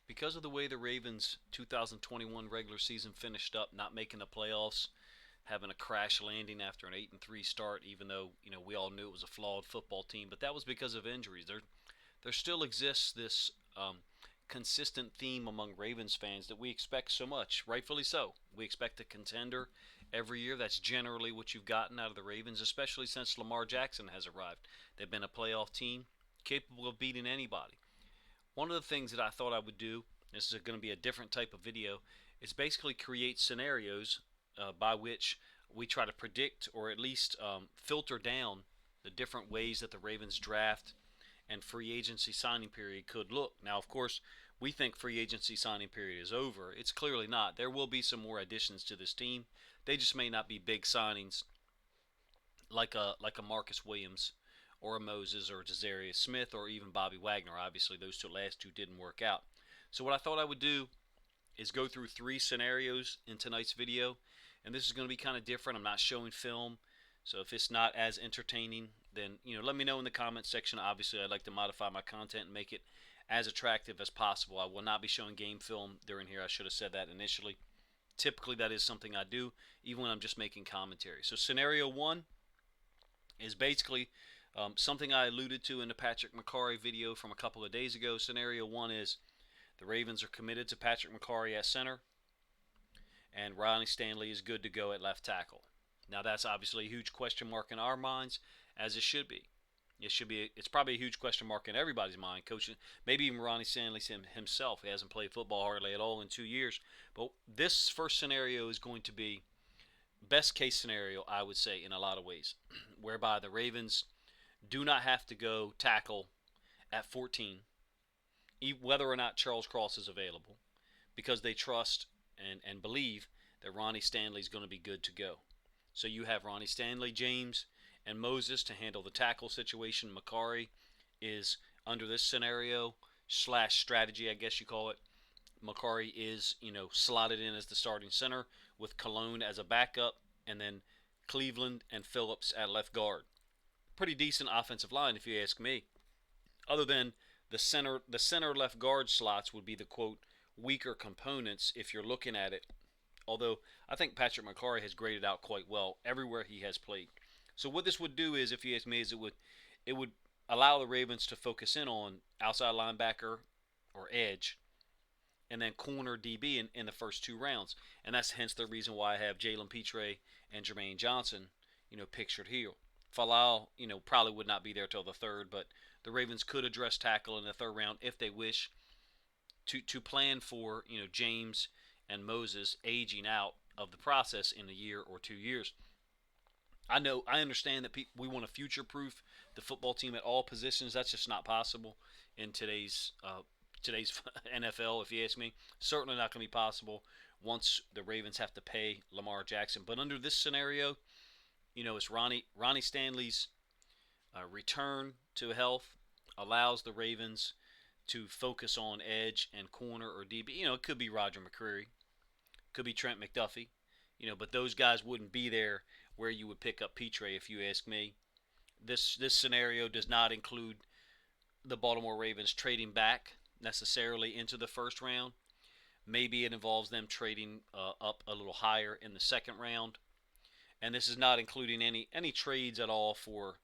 Because of the way the Ravens 2021 regular season finished up, not making the playoffs, having a crash landing after an 8-3 start, even though we all knew it was a flawed football team, but that was because of injuries. There still exists this consistent theme among Ravens fans that we expect so much, rightfully so. We expect a contender every year. That's generally what you've gotten out of the Ravens, especially since Lamar Jackson has arrived. They've been a playoff team capable of beating anybody. One of the things that I thought I would do, this is going to be a different type of video, is basically create scenarios by which we try to predict or at least filter down the different ways that the Ravens draft and free agency signing period could look. Now, of course, we think free agency signing period is over. It's clearly not. There will be some more additions to this team. They just may not be big signings like a Marcus Williams or a Moses or a Jazarius Smith or even Bobby Wagner. Obviously, those last two didn't work out. So what I thought I would do is go through three scenarios in tonight's video, and this is going to be kind of different. I'm not showing film, so if it's not as entertaining, then let me know in the comment section. Obviously, I'd like to modify my content and make it as attractive as possible. I will not be showing game film during here. I should have said that initially. Typically, that is something I do, even when I'm just making commentary. So scenario one is basically something I alluded to in the Patrick Mekari video from a couple of days ago. Scenario one is the Ravens are committed to Patrick Mekari at center, and Ronnie Stanley is good to go at left tackle. Now that's obviously a huge question mark in our minds, as it should be. It's probably a huge question mark in everybody's mind. Coaching, maybe even Ronnie Stanley himself. He hasn't played football hardly at all in 2 years. But this first scenario is going to be best case scenario, I would say, in a lot of ways, whereby the Ravens do not have to go tackle at 14, whether or not Charles Cross is available, because they trust and believe that Ronnie Stanley is going to be good to go. So you have Ronnie Stanley, James, and Moses to handle the tackle situation. Mekari is under this scenario slash strategy, I guess you call it. Mekari is, slotted in as the starting center with Cologne as a backup, and then Cleveland and Phillips at left guard. Pretty decent offensive line, if you ask me. Other than the center left guard slots would be the quote weaker components if you're looking at it. Although I think Patrick Mekari has graded out quite well everywhere he has played. So what this would do is, if you ask me, is it would allow the Ravens to focus in on outside linebacker or edge, and then corner DB in the first two rounds. And that's hence the reason why I have Jalen Petre and Jermaine Johnson, pictured here. Falal, probably would not be there till the third, but the Ravens could address tackle in the third round if they wish to plan for, James and Moses aging out of the process in a year or 2 years. I understand that we want to future-proof the football team at all positions. That's just not possible in today's NFL, if you ask me. Certainly not going to be possible once the Ravens have to pay Lamar Jackson. But under this scenario, it's Ronnie Stanley's return to health allows the Ravens to focus on edge and corner or DB. It could be Roger McCreary, could be Trent McDuffie, but those guys wouldn't be there where you would pick up Petre, if you ask me. This scenario does not include the Baltimore Ravens trading back necessarily into the first round. Maybe it involves them trading up a little higher in the second round. And this is not including any trades at all for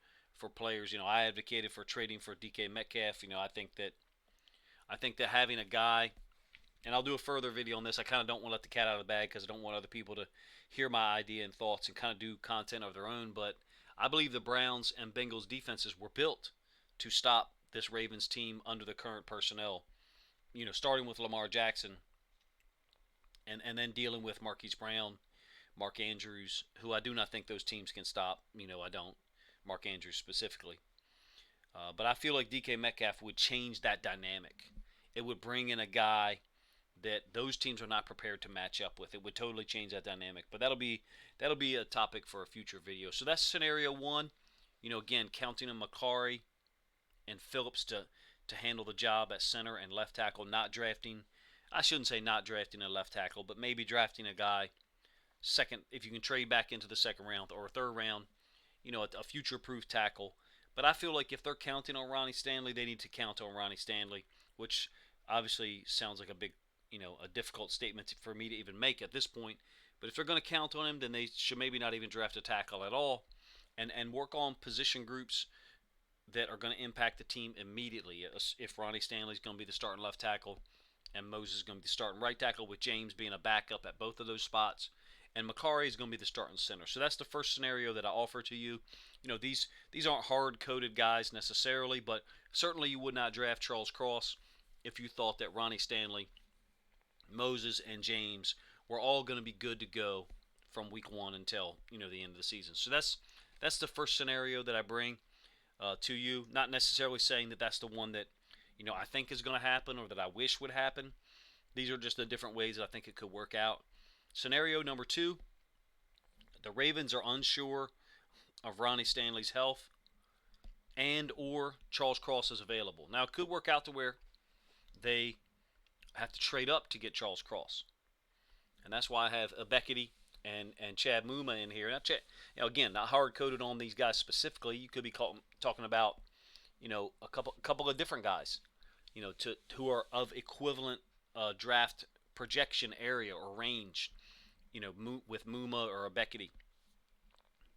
players. I advocated for trading for DK Metcalf. I think that having a guy, and I'll do a further video on this. I kind of don't want to let the cat out of the bag because I don't want other people to hear my idea and thoughts and kind of do content of their own. But I believe the Browns and Bengals defenses were built to stop this Ravens team under the current personnel. Starting with Lamar Jackson and then dealing with Marquise Brown, Mark Andrews, who I do not think those teams can stop. I don't. Mark Andrews specifically. But I feel like DK Metcalf would change that dynamic. It would bring in a guy that those teams are not prepared to match up with. It would totally change that dynamic. But that'll be a topic for a future video. So that's scenario one. Again, counting on Mekari and Phillips to handle the job at center and left tackle, not drafting a left tackle, but maybe drafting a guy second, if you can trade back into the second round or third round, a future-proof tackle. But I feel like if they're counting on Ronnie Stanley, they need to count on Ronnie Stanley, which obviously sounds like a big, a difficult statement for me to even make at this point. But if they're going to count on him, then they should maybe not even draft a tackle at all, and work on position groups that are going to impact the team immediately. If Ronnie Stanley's going to be the starting left tackle, and Moses is going to be the starting right tackle, with James being a backup at both of those spots, and Macari is going to be the starting center. So that's the first scenario that I offer to you. These aren't hard-coded guys necessarily, but certainly you would not draft Charles Cross if you thought that Ronnie Stanley, Moses, and James were all going to be good to go from week one until the end of the season. So that's the first scenario that I bring to you. Not necessarily saying that that's the one that I think is going to happen or that I wish would happen. These are just the different ways that I think it could work out. Scenario number 2, the Ravens are unsure of Ronnie Stanley's health and or Charles Cross is available. Now, it could work out to where they have to trade up to get Charles Cross. And that's why I have Ebiketie and Chad Muma in here. Now, again, not hard-coded on these guys specifically. You could be talking about, a couple of different guys, who are of equivalent draft projection area or range, with Muma or Ebiketie.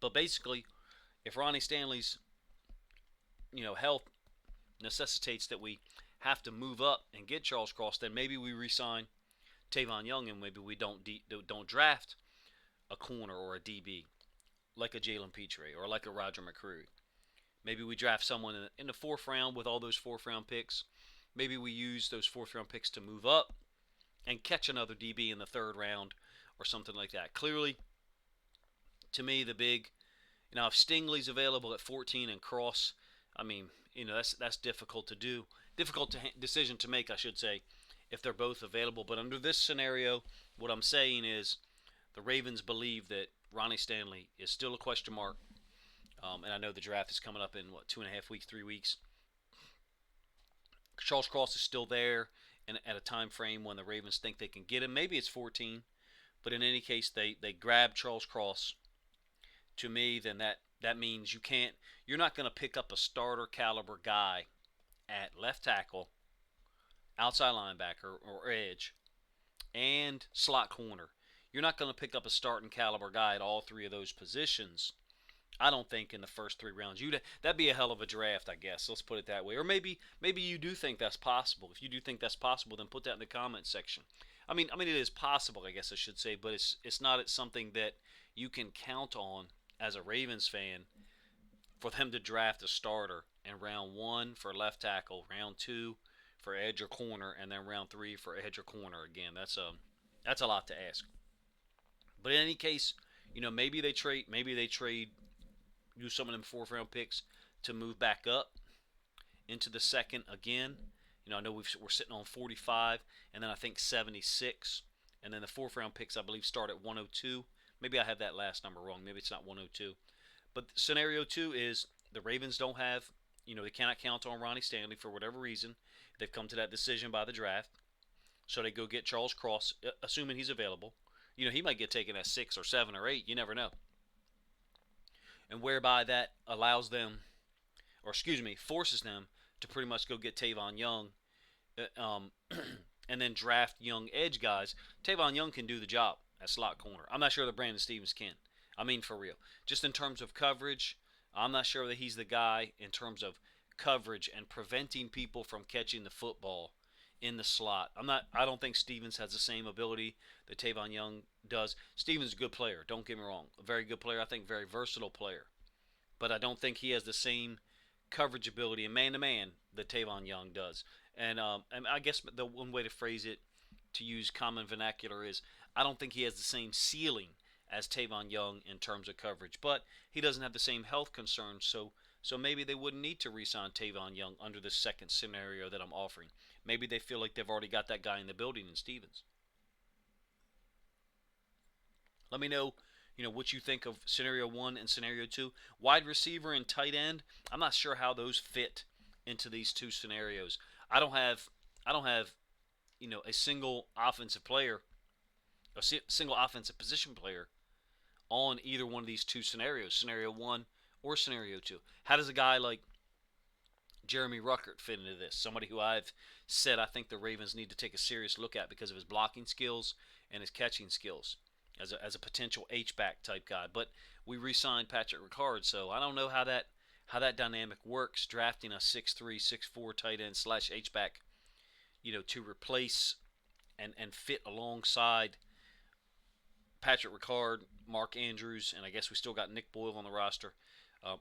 But basically, if Ronnie Stanley's, health necessitates that we have to move up and get Charles Cross, then maybe we re-sign Tavon Young, and maybe we don't draft a corner or a DB like a Jalen Petre or like a Roger McCreary. Maybe we draft someone in the 4th round with all those 4th round picks. Maybe we use those 4th round picks to move up and catch another DB in the 3rd round or something like that. Clearly, to me, the big, if Stingley's available at 14 and Cross, I mean, that's difficult to do. Decision to make, I should say, if they're both available. But under this scenario, what I'm saying is the Ravens believe that Ronnie Stanley is still a question mark. And I know the draft is coming up in, 2.5 weeks, 3 weeks. Charles Cross is still there and at a time frame when the Ravens think they can get him. Maybe it's 14. But in any case, they grab Charles Cross. To me, then that means you're not going to pick up a starter caliber guy at left tackle, outside linebacker or edge, and slot corner. You're not going to pick up a starting caliber guy at all 3 of those positions, I don't think, in the first 3 rounds. That'd be a hell of a draft, I guess. Let's put it that way. Or maybe you do think that's possible. If you do think that's possible, then put that in the comments section. I mean, it is possible, I guess I should say, but it's not something that you can count on as a Ravens fan for them to draft a starter in round 1 for left tackle, round 2 for edge or corner, and then round 3 for edge or corner. Again, that's a lot to ask. But in any case, maybe they trade, use some of them 4th round picks to move back up into the 2nd again. I know we're sitting on 45, and then I think 76, and then the 4th round picks I believe start at 102. Maybe I have that last number wrong. Maybe it's not 102. But scenario 2 is the Ravens don't have, they cannot count on Ronnie Stanley for whatever reason. They've come to that decision by the draft, so they go get Charles Cross, assuming he's available. He might get taken at 6 or 7 or 8. You never know. And whereby that allows them, forces them to pretty much go get Tavon Young, and then draft young edge guys. Tavon Young can do the job at slot corner. I'm not sure that Brandon Stephens can. I mean, for real. Just in terms of coverage, I'm not sure that he's the guy in terms of coverage and preventing people from catching the football in the slot. I don't think Stephens has the same ability that Tavon Young does. Stephens is a good player, don't get me wrong. A very good player, I think very versatile player. But I don't think he has the same coverage ability and man-to-man that Tavon Young does. And I guess the one way to phrase it, to use common vernacular, is I don't think he has the same ceiling as Tavon Young in terms of coverage. But he doesn't have the same health concerns, so maybe they wouldn't need to re-sign Tavon Young under the second scenario that I'm offering. Maybe they feel like they've already got that guy in the building in Stephens. Let me know, what you think of scenario 1 and scenario 2. Wide receiver and tight end, I'm not sure how those fit into these 2 scenarios. I don't have, a single offensive player, a single offensive position player on either one of these 2 scenarios, scenario 1 or scenario 2. How does a guy like Jeremy Ruckert fit into this? Somebody who I've said I think the Ravens need to take a serious look at because of his blocking skills and his catching skills as a potential H-back type guy. But we re-signed Patrick Ricard, so I don't know how that dynamic works. Drafting a 6'3", 6'4" tight end slash H-back, to replace and fit alongside Patrick Ricard, Mark Andrews, and I guess we still got Nick Boyle on the roster.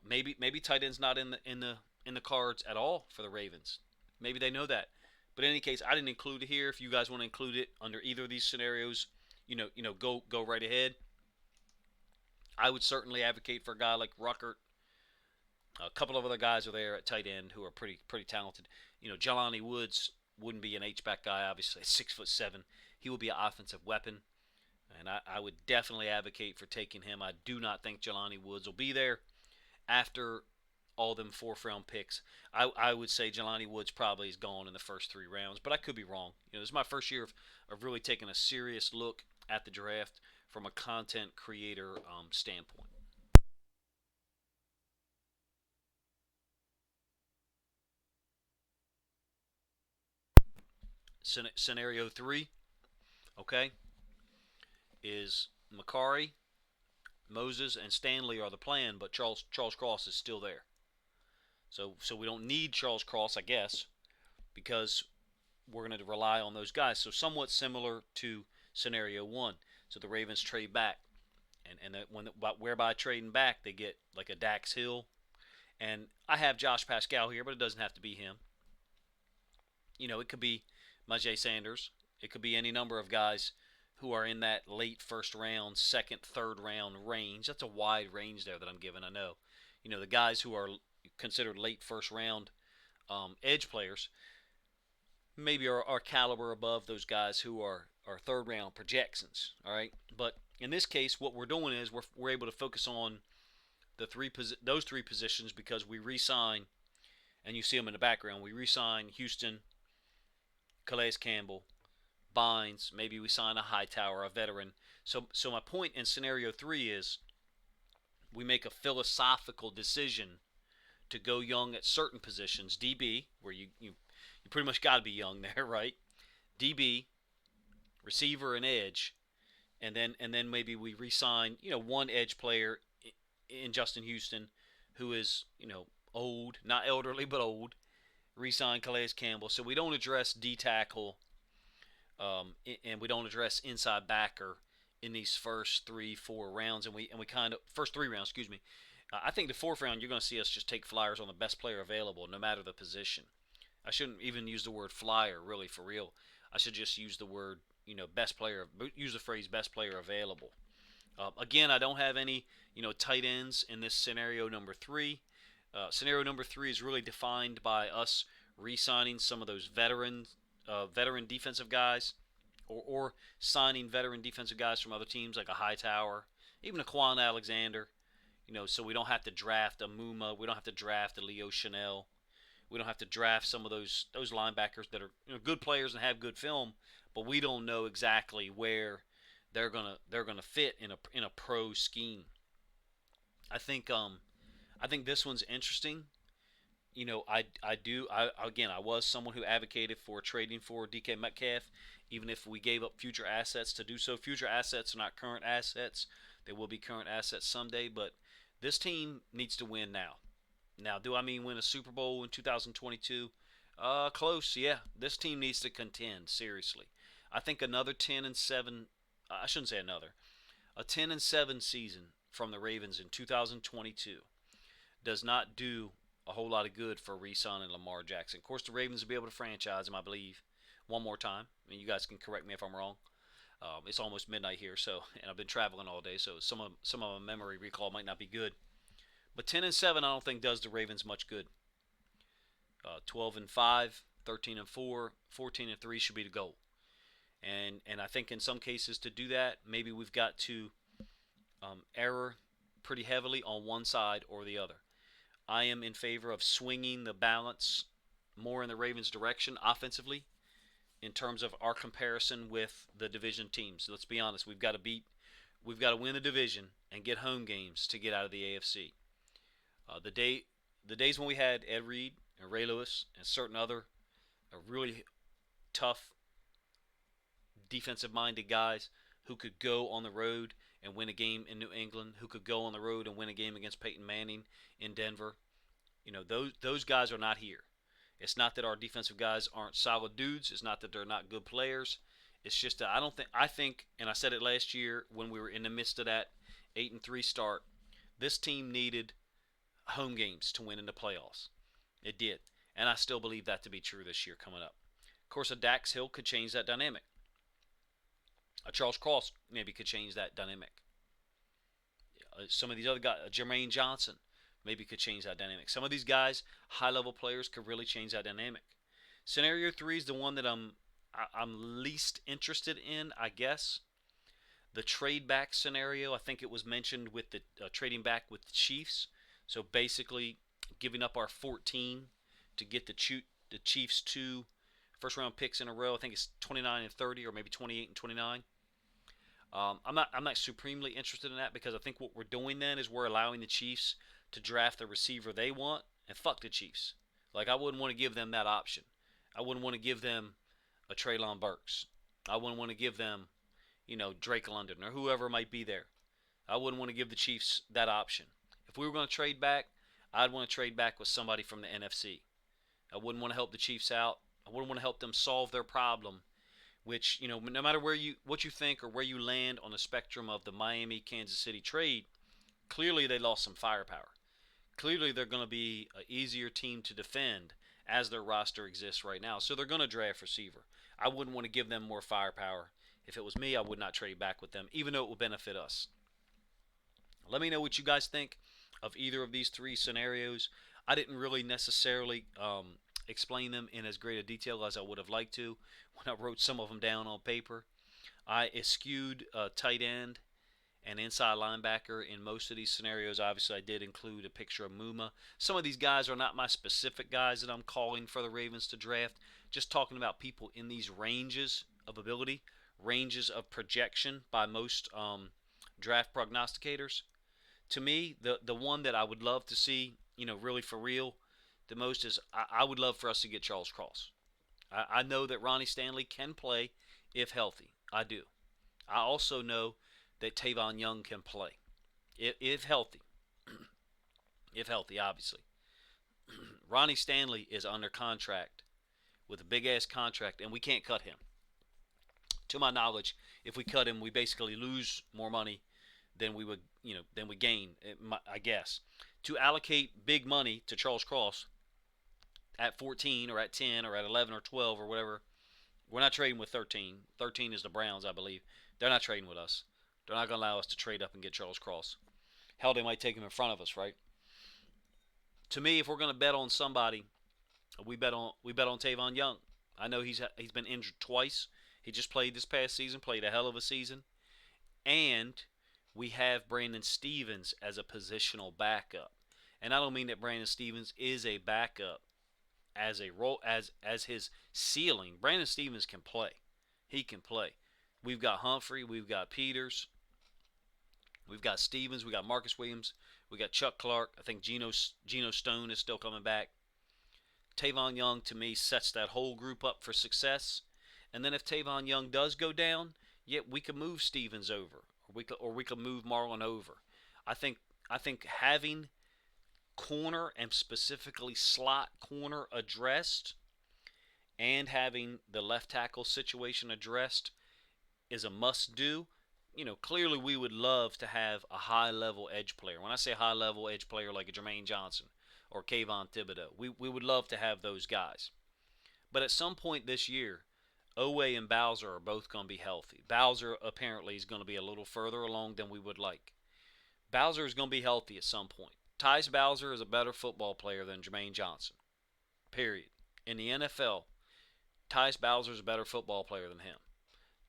Maybe tight end's not in the cards at all for the Ravens. Maybe they know that. But in any case, I didn't include it here. If you guys want to include it under either of these scenarios, go right ahead. I would certainly advocate for a guy like Ruckert. A couple of other guys are there at tight end who are pretty talented. Jelani Woods wouldn't be an H-back guy, obviously. 6'7". He will be an offensive weapon. And I would definitely advocate for taking him. I do not think Jelani Woods will be there after all them fourth-round picks. I would say Jelani Woods probably is gone in the first 3 rounds, but I could be wrong. This is my first year of really taking a serious look at the draft from a content creator standpoint. Scenario 3, okay, is Mekari, Moses, and Stanley are the plan, but Charles Cross is still there. So we don't need Charles Cross, I guess, because we're going to rely on those guys. So somewhat similar to scenario 1. So the Ravens trade back, and whereby trading back they get like a Dax Hill, and I have Josh Pascal here, but it doesn't have to be him. It could be Myjai Sanders. It could be any number of guys who are in that late first round, second, third round range. That's a wide range there that I'm giving, I know. The guys who are considered late first round edge players maybe are caliber above those guys who are third round projections, all right? But in this case, what we're doing is we're able to focus on those three positions because we re-sign, and you see them in the background, we re-sign Houston, Calais Campbell, Bynes, maybe we sign a Hightower, a veteran. So my point in scenario 3 is we make a philosophical decision to go young at certain positions. DB, where you pretty much got to be young there, right? DB, receiver, and edge, and then maybe we re-sign one edge player in Justin Houston, who is old, not elderly but old. Re-sign Calais Campbell, so we don't address D tackle, and we don't address inside backer in these first 3-4 rounds, and we kind of first 3 rounds, excuse me. I think the 4th round you're going to see us just take flyers on the best player available, no matter the position. I shouldn't even use the word flyer, really, for real. I should just use the word, best player. Use the phrase best player available. Again, I don't have any, tight ends in this scenario number 3. Scenario number 3 is really defined by us re-signing some of those veteran defensive guys, or signing veteran defensive guys from other teams like a Hightower, even a Quan Alexander. So we don't have to draft a Muma, we don't have to draft a Leo Chanel, we don't have to draft some of those linebackers that are good players and have good film, but we don't know exactly where they're gonna fit in a pro scheme. I think this one's interesting. I was someone who advocated for trading for DK Metcalf, even if we gave up future assets to do so. Future assets are not current assets. They will be current assets someday, but this team needs to win now. Now, do I mean win a Super Bowl in 2022? Close, yeah. This team needs to contend, seriously. I think another 10-7, I shouldn't say another, a 10-7 season from the Ravens in 2022 does not do a whole lot of good for re-signing Lamar Jackson. Of course, the Ravens will be able to franchise him, I believe, one more time. You guys can correct me if I'm wrong. It's almost midnight here, and I've been traveling all day, so some of my memory recall might not be good. But 10-7, I don't think does the Ravens much good. 12-5, 13-4, 14-3 should be the goal. And I think in some cases to do that, maybe we've got to err pretty heavily on one side or the other. I am in favor of swinging the balance more in the Ravens' direction offensively in terms of our comparison with the division teams. Let's be honest, we've got to win the division and get home games to get out of the AFC. The days when we had Ed Reed and Ray Lewis and certain other really tough defensive-minded guys who could go on the road and win a game in New England, who could go on the road and win a game against Peyton Manning in Denver. Those guys are not here. It's not that our defensive guys aren't solid dudes. It's not that they're not good players. It's just that I think, and I said it last year when we were in the midst of that 8-3 start, this team needed home games to win in the playoffs. It did, and I still believe that to be true this year coming up. Of course, a Dax Hill could change that dynamic. A Charles Cross maybe could change that dynamic. Some of these other guys, Jermaine Johnson, maybe could change that dynamic. Some of these guys, high-level players, could really change that dynamic. Scenario 3 is the one that I'm least interested in, I guess. The trade back scenario, I think it was mentioned with the trading back with the Chiefs. So basically, giving up our 14 to get the Chiefs 2 first-round picks in a row. I think it's 29 and 30, or maybe 28 and 29. I'm not supremely interested in that, because I think what we're doing then is we're allowing the Chiefs to draft the receiver they want, and fuck the Chiefs. Like, I wouldn't want to give them that option. I wouldn't want to give them a Treylon Burks. I wouldn't want to give them, Drake London or whoever might be there. I wouldn't want to give the Chiefs that option. If we were going to trade back, I'd want to trade back with somebody from the NFC. I wouldn't want to help the Chiefs out. I wouldn't want to help them solve their problem, which, no matter what you think or where you land on the spectrum of the Miami-Kansas City trade, clearly they lost some firepower. Clearly they're going to be an easier team to defend as their roster exists right now. So they're going to draft receiver. I wouldn't want to give them more firepower. If it was me, I would not trade back with them, even though it will benefit us. Let me know what you guys think of either of these three scenarios. I didn't really necessarily explain them in as great a detail as I would have liked to when I wrote some of them down on paper. I eschewed tight end and inside linebacker in most of these scenarios. Obviously, I did include a picture of Muma. Some of these guys are not my specific guys that I'm calling for the Ravens to draft. Just talking about people in these ranges of ability, ranges of projection by most draft prognosticators. To me, the one that I would love to see, really for real, the most is I would love for us to get Charles Cross. I know that Ronnie Stanley can play if healthy. I do. I also know that Tavon Young can play if healthy. If healthy, obviously. Ronnie Stanley is under contract with a big-ass contract, and we can't cut him. To my knowledge, if we cut him, we basically lose more money than we would, than we gain, I guess. To allocate big money to Charles Cross at 14 or at 10 or at 11 or 12 or whatever, we're not trading with 13. 13 is the Browns, I believe. They're not trading with us. They're not going to allow us to trade up and get Charles Cross. Hell, they might take him in front of us, right? To me, if we're going to bet on somebody, we bet on Tavon Young. I know he's been injured twice. He just played this past season, played a hell of a season. And we have Brandon Stephens as a positional backup. And I don't mean that Brandon Stephens is a backup as a role as his ceiling. Brandon Stephens can play. He can play. We've got Humphrey, we've got Peters, we've got Stephens, we got Marcus Williams, we got Chuck Clark. I think Geno Stone is still coming back. Tavon Young, to me, sets that whole group up for success. And then if Tavon Young does go down, we could move Stephens over, or we could move Marlon over. I think having corner, and specifically slot corner, addressed, and having the left tackle situation addressed is a must-do. Clearly we would love to have a high-level edge player. When I say high-level edge player, like a Jermaine Johnson or Kayvon Thibodeau, we would love to have those guys. But at some point this year, Oweh and Bowser are both going to be healthy. Bowser apparently is going to be a little further along than we would like. Bowser is going to be healthy at some point. Tyus Bowser is a better football player than Jermaine Johnson. Period. In the NFL, Tyus Bowser is a better football player than him.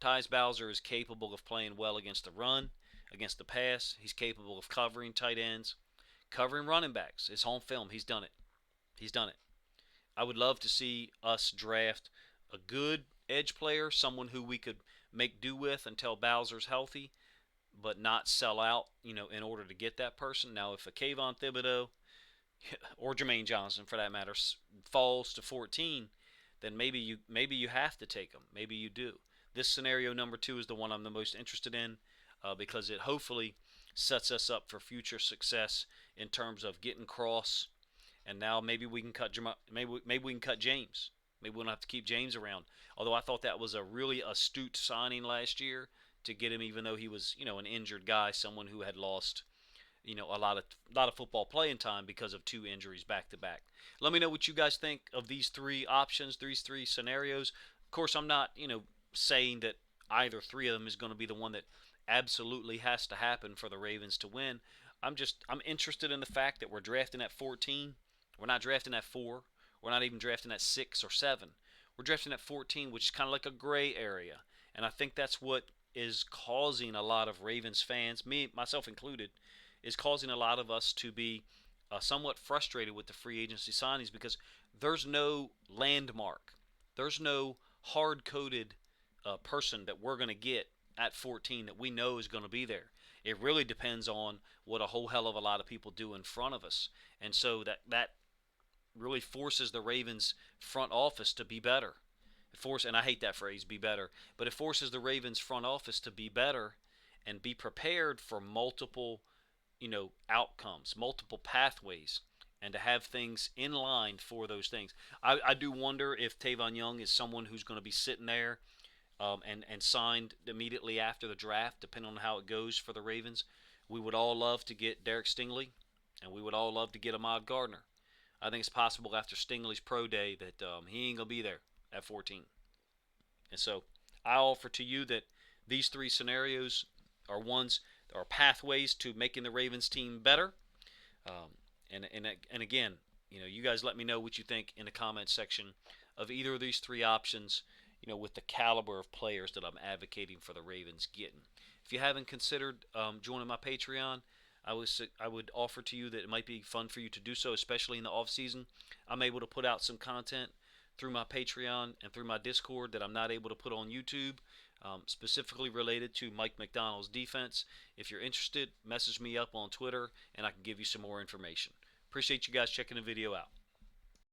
Tyus Bowser is capable of playing well against the run, against the pass. He's capable of covering tight ends, covering running backs. It's home film. He's done it. He's done it. I would love to see us draft a good edge player, someone who we could make do with until Bowser's healthy, but not sell out, in order to get that person. Now, if a Kayvon Thibodeau or Jermaine Johnson for that matter, falls to 14, then maybe you have to take him. Maybe you do. This scenario number 2 is the one I'm the most interested in because it hopefully sets us up for future success in terms of getting Cross, and now maybe we can cut maybe we can cut James. Maybe we don't have to keep James around. Although I thought that was a really astute signing last year to get him, even though he was an injured guy, someone who had lost a lot of football playing time because of 2 injuries back to back. Let me know what you guys think of these 3 options, these 3 scenarios. Of course, I'm not saying that either 3 of them is going to be the one that absolutely has to happen for the Ravens to win. I'm interested in the fact that we're drafting at 14. We're not drafting at 4. We're not even drafting at 6 or 7. We're drafting at 14, which is kind of like a gray area. And I think that's what is causing a lot of Ravens fans, me myself included, is causing a lot of us to be somewhat frustrated with the free agency signings because there's no landmark. There's no hard-coded person that we're going to get at 14 that we know is going to be there. It really depends on what a whole hell of a lot of people do in front of us. And so that really forces the Ravens front office to be better. And I hate that phrase, be better, but it forces the Ravens front office to be better and be prepared for multiple outcomes, multiple pathways, and to have things in line for those things. I do wonder if Tavon Young is someone who's going to be sitting there and signed immediately after the draft, depending on how it goes for the Ravens. We would all love to get Derek Stingley, and we would all love to get Ahmad Gardner. I think it's possible after Stingley's pro day that he ain't going to be there at 14. And so I offer to you that these 3 scenarios are pathways to making the Ravens team better. And again, you guys let me know what you think in the comments section of either of these 3 options, with the caliber of players that I'm advocating for the Ravens getting. If you haven't considered joining my Patreon, I would offer to you that it might be fun for you to do so, especially in the off season. I'm able to put out some content through my Patreon and through my Discord that I'm not able to put on YouTube, specifically related to Mike Macdonald's defense. If you're interested, message me up on Twitter and I can give you some more information. Appreciate you guys checking the video out.